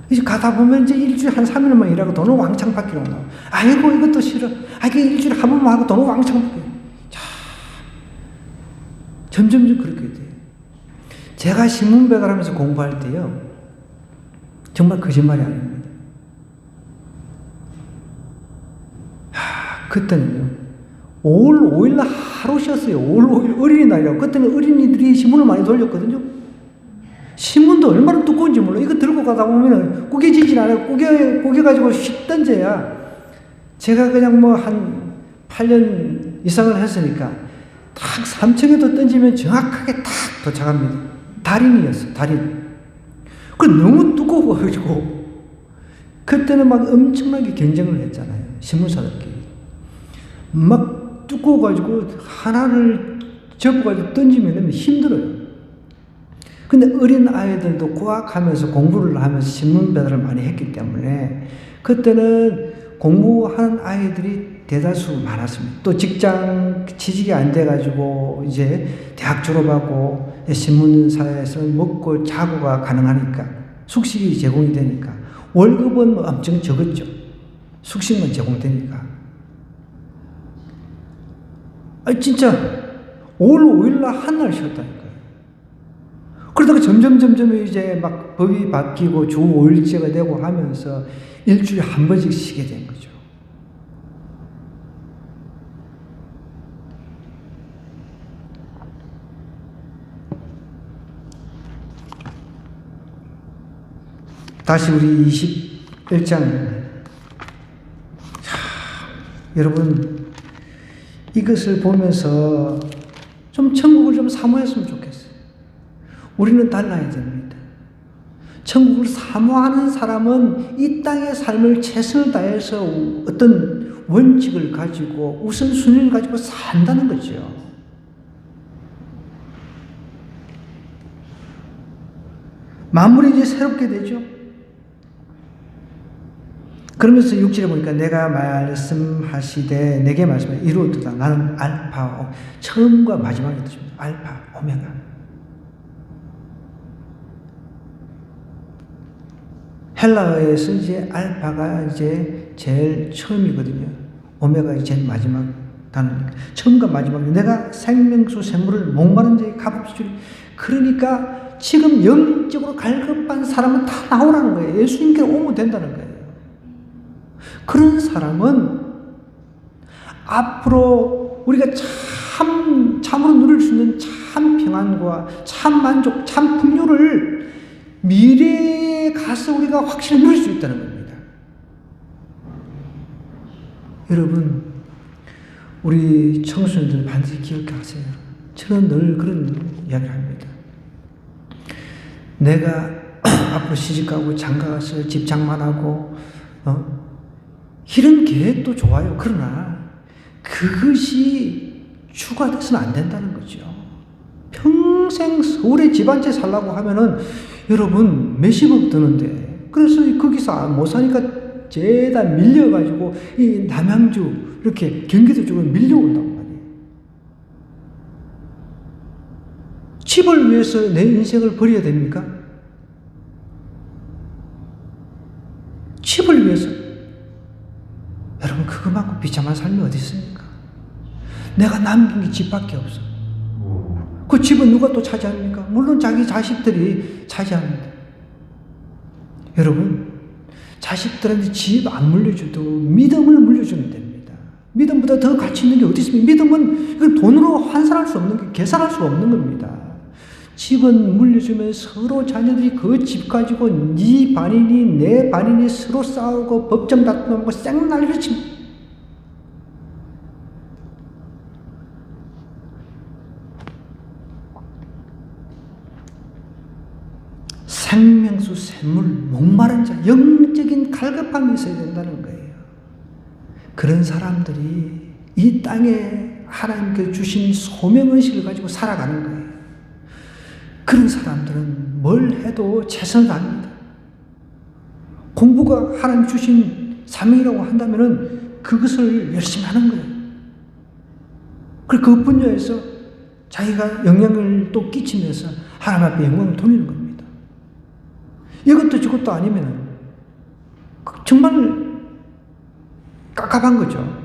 이제 가다 보면 이제 일주일에 한 3일만 일하고 돈을 왕창 받기로 하고, 아이고 이것도 싫어, 그 일주일에 한 번만 하고 돈을 왕창 받게. 자, 점점점 그렇게 돼요. 제가 신문 배달하면서 공부할 때요, 정말 거짓말이 아닙니다. 그때는요, 5월 5일날 하루 쉬었어요. 5월 5일 어린이날이라고. 그때는 어린이들이 신문을 많이 돌렸거든요. 신문도 얼마나 두꺼운지 몰라. 이거 들고 가다 보면 구겨지진 않아요. 구겨가지고 휙 던져야, 제가 그냥 한 8년 이상을 했으니까 딱 3층에도 던지면 정확하게 딱 도착합니다. 달인이었어, 달인. 그 너무 두꺼워가지고 그때는 막 엄청나게 경쟁을 했잖아요. 신문사들끼리. 막 두꺼워가지고 하나를 접어가지고 던지면 힘들어요. 근데 어린 아이들도 고학하면서 공부를 하면서 신문 배달을 많이 했기 때문에 그때는 공부하는 아이들이 대다수 많았습니다. 또 직장 취직이 안 돼가지고 이제 대학 졸업하고 신문사에서 먹고 자고가 가능하니까, 숙식이 제공이 되니까 월급은 엄청 적었죠. 숙식만 제공되니까. 진짜 5월 5일날 한 날 쉬었다니까요. 그러다가 점점 이제 막 법이 바뀌고 주 5일제가 되고 하면서 일주일에 한 번씩 쉬게 된 거죠. 다시 우리 21장. 여러분, 이것을 보면서 좀 천국을 좀 사모했으면 좋겠어요. 우리는 달라야 됩니다. 천국을 사모하는 사람은 이 땅의 삶을 최선을 다해서 어떤 원칙을 가지고 우선순위를 가지고 산다는 거죠. 만물이 이제 새롭게 되죠. 그러면서 6절에 보니까 내가 말씀하시되 내게 말씀해 이루었도다. 나는 알파, 처음과 마지막의 뜻입니다. 알파, 오메가. 헬라어에서 이제 알파가 이제 제일 처음이거든요. 오메가가 제일 마지막 단어니까. 처음과 마지막. 내가 생명수 샘물을 목마른 자에게 값없이 주리. 그러니까 지금 영적으로 갈급한 사람은 다 나오라는 거예요. 예수님께 오면 된다는 거예요. 그런 사람은 앞으로 우리가 참으로 누릴 수 있는 참 평안과 참 만족, 참 풍요를 미래에 가서 우리가 확실히 누릴 수 있다는 겁니다. 여러분, 우리 청소년들 반드시 기억하세요. 저는 늘 그런 이야기를 합니다. 내가 앞으로 시집가고 장가가서 집 장만하고 이런 계획도 좋아요. 그러나 그것이 주가 돼서는 안 된다는 거죠. 평생 서울에 집 한 채 살라고 하면은 여러분 몇십억 드는데, 그래서 거기서 못 사니까 죄다 밀려가지고 이 남양주 이렇게 경기도 쪽으로 밀려온단 말이에요. 집을 위해서 내 인생을 버려야 됩니까? 집을 위해서. 여러분, 그것만큼 비참한 삶이 어디 있습니까? 내가 남긴 게 집밖에 없어. 그 집은 누가 또 차지합니까? 물론 자기 자식들이 차지하는데. 여러분, 자식들한테 집 안 물려줘도 믿음을 물려주면 됩니다. 믿음보다 더 가치 있는 게 어디 있습니까? 믿음은 이건 돈으로 환산할 수 없는 게, 계산할 수 없는 겁니다. 집은 물려주면 서로 자녀들이 그 집 가지고 네 반이니 내 반이니 서로 싸우고 법정 다투고 쌩난리를 칩니다. 생명수 샘물 목마른 자, 영적인 갈급함이 있어야 된다는 거예요. 그런 사람들이 이 땅에 하나님께 주신 소명의식을 가지고 살아가는 거예요. 그런 사람들은 뭘 해도 최선을 다합니다. 공부가 하나님 주신 사명이라고 한다면은 그것을 열심히 하는 거예요. 그리고 그 분야에서 자기가 영향을 또 끼치면서 하나님 앞에 영광을 돌리는 겁니다. 이것도 저것도 아니면 정말 깝깝한 거죠.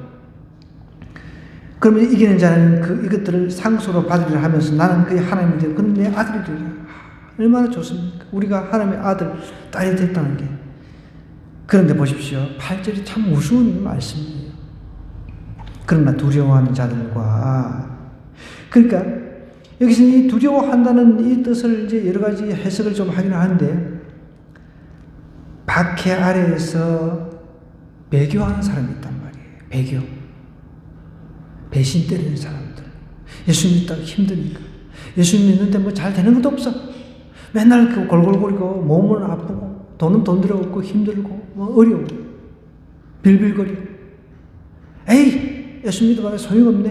그러면 이기는 자는 이것들을 상수로 받으리라 하면서 나는 그의 하나님이 되고 그는 내 아들이 되리라. 얼마나 좋습니까? 우리가 하나님의 아들, 딸이 됐다는 게. 그런데 보십시오. 8절이 참 무서운 말씀이에요. 그러나 두려워하는 자들과, 그러니까 여기서 이 두려워한다는 이 뜻을 이제 여러 가지 해석을 좀 하긴 하는데, 박해 아래에서 배교하는 사람이 있단 말이에요. 배교. 배신 때리는 사람들. 예수 믿다가 힘드니까. 예수 믿는데 뭐 잘 되는 것도 없어. 맨날 그 골골거리고 몸은 아프고 돈은 돈 들어오고 힘들고 뭐 어려워. 빌빌거리고. 에이, 예수 믿어봐야 소용없네.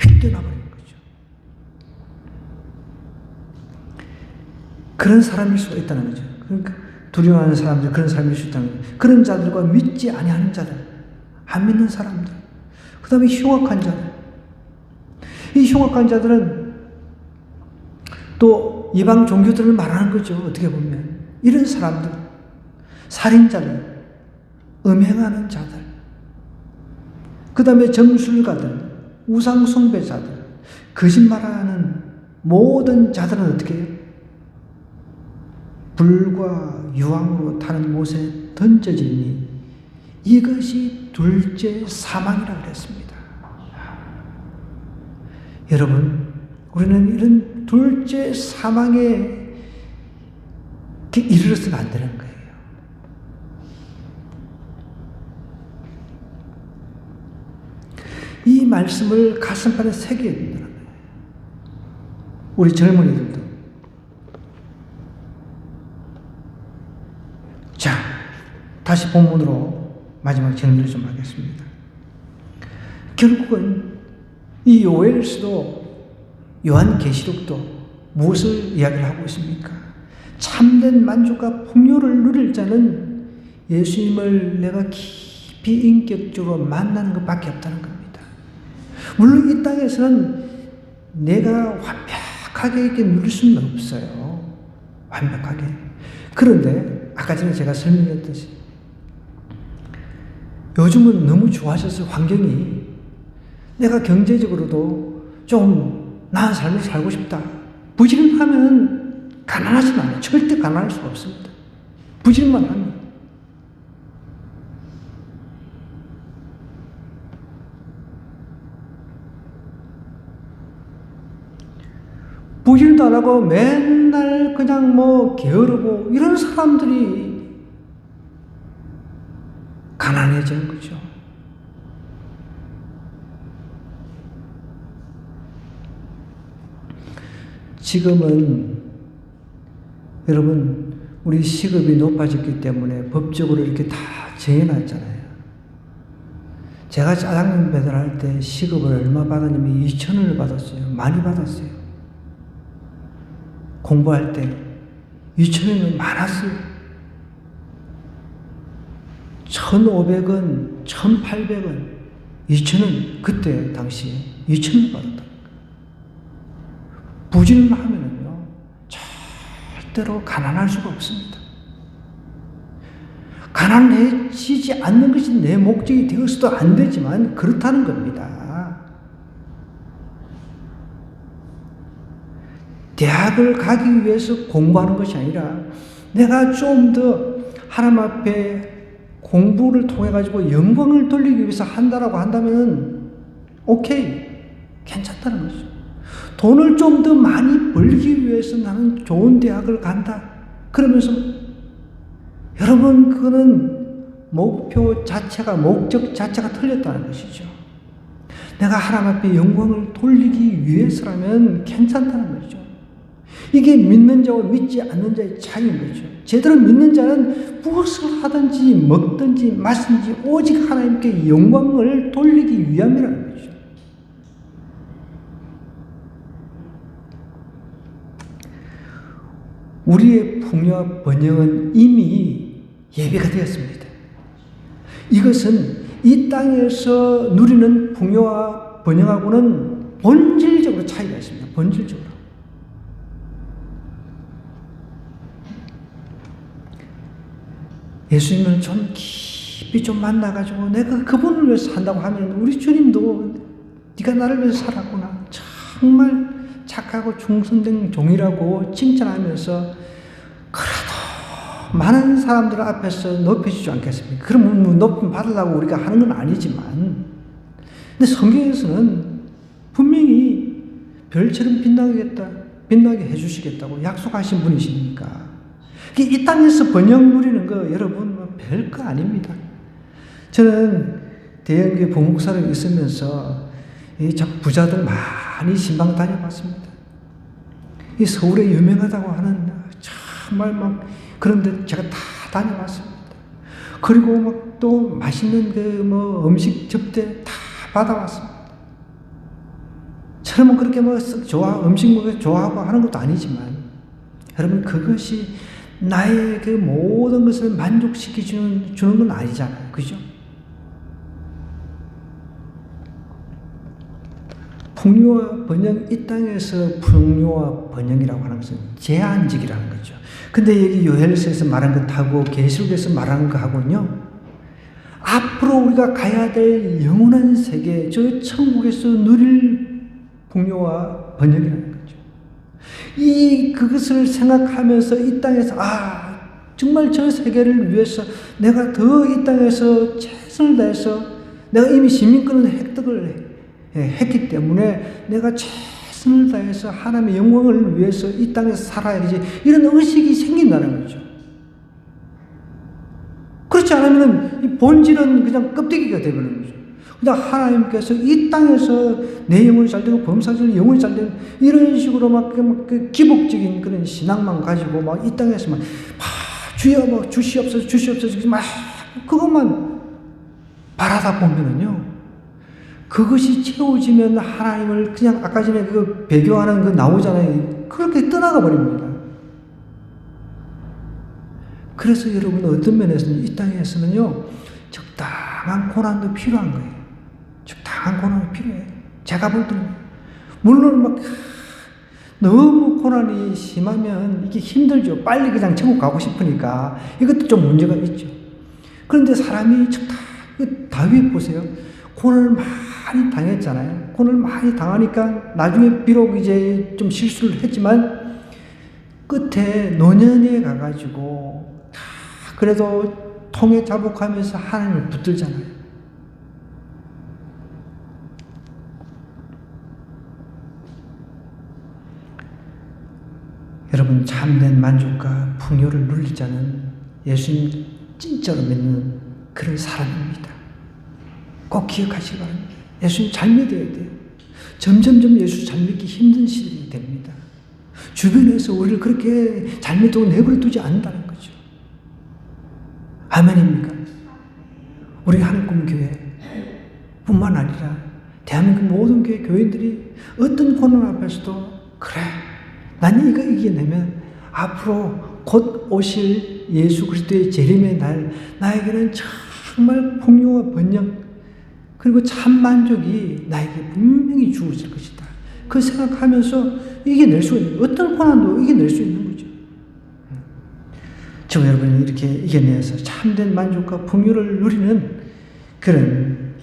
휙 떠나버리는 거죠. 그런 사람일 수가 있다는 거죠. 그러니까 두려워하는 사람들, 그런 사람일 수 있다는 거죠. 그런 자들과 믿지 아니하는 자들, 안 믿는 사람들, 그 다음에 흉악한 자들. 이 흉악한 자들은 또 이방 종교들을 말하는 거죠. 어떻게 보면 이런 사람들, 살인자들, 음행하는 자들, 그 다음에 점술가들, 우상숭배자들, 거짓말하는 모든 자들은 어떻게 해요? 불과 유황으로 타는 못에 던져지니 이것이 둘째 사망이라고 그랬습니다. 여러분, 우리는 이런 둘째 사망에 이르러서는 안 되는 거예요. 이 말씀을 가슴판에 새겨야 된다는 거예요. 우리 젊은이들도. 자, 다시 본문으로 마지막 정리를 좀 하겠습니다. 결국은 이 요엘서도 요한계시록도 무엇을 이야기를 하고 있습니까? 참된 만족과 풍요를 누릴 자는 예수님을 내가 깊이 인격적으로 만나는 것밖에 없다는 겁니다. 물론 이 땅에서는 내가 완벽하게 이렇게 누릴 수는 없어요. 완벽하게. 그런데 아까 전에 제가 설명했듯이 요즘은 너무 좋아져서 환경이 내가 경제적으로도 좀 나은 삶을 살고 싶다. 부지런하면 가난하지는 않아요. 절대 가난할 수가 없습니다. 부지런만 하면. 부지런도 안 하고 맨날 그냥 뭐 게으르고 이런 사람들이 가난해지는 거죠. 지금은 여러분 우리 시급이 높아졌기 때문에 법적으로 이렇게 다 정해놨잖아요. 제가 짜장면 배달할 때 시급을 얼마 받았냐면 2,000원을 받았어요. 많이 받았어요. 공부할 때 2,000원은 많았어요. 1,500원, 1,800원, 2,000원 그때 당시에 2,000원 받았다. 부지런하면요 절대로 가난할 수가 없습니다. 가난해지지 않는 것이 내 목적이 되어서도 안 되지만 그렇다는 겁니다. 대학을 가기 위해서 공부하는 것이 아니라 내가 좀 더 하나님 앞에 공부를 통해 가지고 영광을 돌리기 위해서 한다라고 한다면 오케이 괜찮다는 거죠. 돈을 좀 더 많이 벌기 위해서 나는 좋은 대학을 간다. 그러면서 여러분 그거는 목표 자체가 목적 자체가 틀렸다는 것이죠. 내가 하나님 앞에 영광을 돌리기 위해서라면 괜찮다는 거죠. 이게 믿는 자와 믿지 않는 자의 차이인 거죠. 제대로 믿는 자는 무엇을 하든지 먹든지 마시든지 오직 하나님께 영광을 돌리기 위함이라는 거죠. 우리의 풍요와 번영은 이미 예배가 되었습니다. 이것은 이 땅에서 누리는 풍요와 번영하고는 본질적으로 차이가 있습니다. 본질적으로. 예수님을 좀 깊이 좀 만나가지고 내가 그분을 위해서 산다고 하면 우리 주님도 네가 나를 위해서 살았구나. 정말 착하고 충성된 종이라고 칭찬하면서 그래도 많은 사람들 앞에서 높여주지 않겠습니까? 그러면 높임 받으려고 우리가 하는 건 아니지만 근데 성경에서는 분명히 별처럼 빛나게 해주시겠다고 약속하신 분이시니까 이 땅에서 번영 누리는 거 여러분 별거 아닙니다. 저는 대형교회 부목사로 있으면서 부자들 많이 신방 다녀봤습니다. 이 서울에 유명하다고 하는 정말 막 그런데 제가 다 다녀봤습니다. 그리고 막 또 맛있는 그 뭐 음식 접대 다 받아왔습니다. 저는 그렇게 뭐 음식 먹을 좋아하고 하는 것도 아니지만 여러분 그것이 나의 그 모든 것을 만족시켜주는 건 아니잖아요. 그죠? 풍요와 번영, 이 땅에서 풍요와 번영이라고 하는 것은 제한적이라는 거죠. 근데 여기 요엘서에서 말한 것하고 계시록에서 말하는 것하고는요, 앞으로 우리가 가야 될 영원한 세계, 저 천국에서 누릴 풍요와 번영이라는 거죠. 그것을 생각하면서 이 땅에서, 정말 저 세계를 위해서 내가 더 이 땅에서 최선을 다해서 내가 이미 시민권을 획득을 했기 때문에 내가 최선을 다해서 하나님의 영광을 위해서 이 땅에서 살아야지 이런 의식이 생긴다는 거죠. 그렇지 않으면 이 본질은 그냥 껍데기가 되버리는 거죠. 그냥 하나님께서 이 땅에서 내 영혼이 잘 되고 범사적으로 영혼이 잘 되는 이런 식으로 막 그 기복적인 그런 신앙만 가지고 막 이 땅에서 막 주여 뭐 주시옵소서 막 그것만 바라다 보면은요. 그것이 채워지면 하나님을 그냥 아까 전에 그 배교하는 거 나오잖아요. 그렇게 떠나가 버립니다. 그래서 여러분 어떤 면에서는 이 땅에서는요. 적당한 고난도 필요한 거예요. 적당한 고난이 필요해요. 제가 볼 때는 물론 막 너무 고난이 심하면 이게 힘들죠. 빨리 그냥 천국 가고 싶으니까 이것도 좀 문제가 있죠. 그런데 사람이 다윗 보세요. 고난을 많이 당했잖아요. 고난을 많이 당하니까 나중에 비록 이제 좀 실수를 했지만 끝에 노년에 가가지고 그래도 통에 자복하면서 하나님을 붙들잖아요. 여러분, 참된 만족과 풍요를 누릴 자는 예수님 진짜로 믿는 그런 사람입니다. 꼭 기억하시기 바랍니다. 예수님 잘 믿어야 돼요. 점점점 예수 잘 믿기 힘든 시대가 됩니다. 주변에서 우리를 그렇게 잘 믿고 내버려 두지 않는다는 거죠. 아멘입니까? 우리 하늘꿈교회 뿐만 아니라 대한민국 모든 교회 교인들이 어떤 고난 앞에서도 그래, 나는 이거 이겨내면 앞으로 곧 오실 예수 그리스도의 재림의 날 나에게는 정말 풍요와 번영 그리고 참 만족이 나에게 분명히 주어질 것이다. 그 생각하면서 이겨낼 수 있는, 어떤 고난도 이겨낼 수 있는 거죠. 저와 여러분이 이렇게 이겨내서 참된 만족과 풍요를 누리는 그런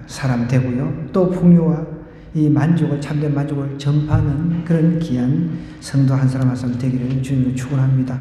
사람 되고요. 또 풍요와 이 만족을, 참된 만족을 전파하는 그런 귀한 성도 한 사람 한 사람 되기를 주님으로 축원합니다.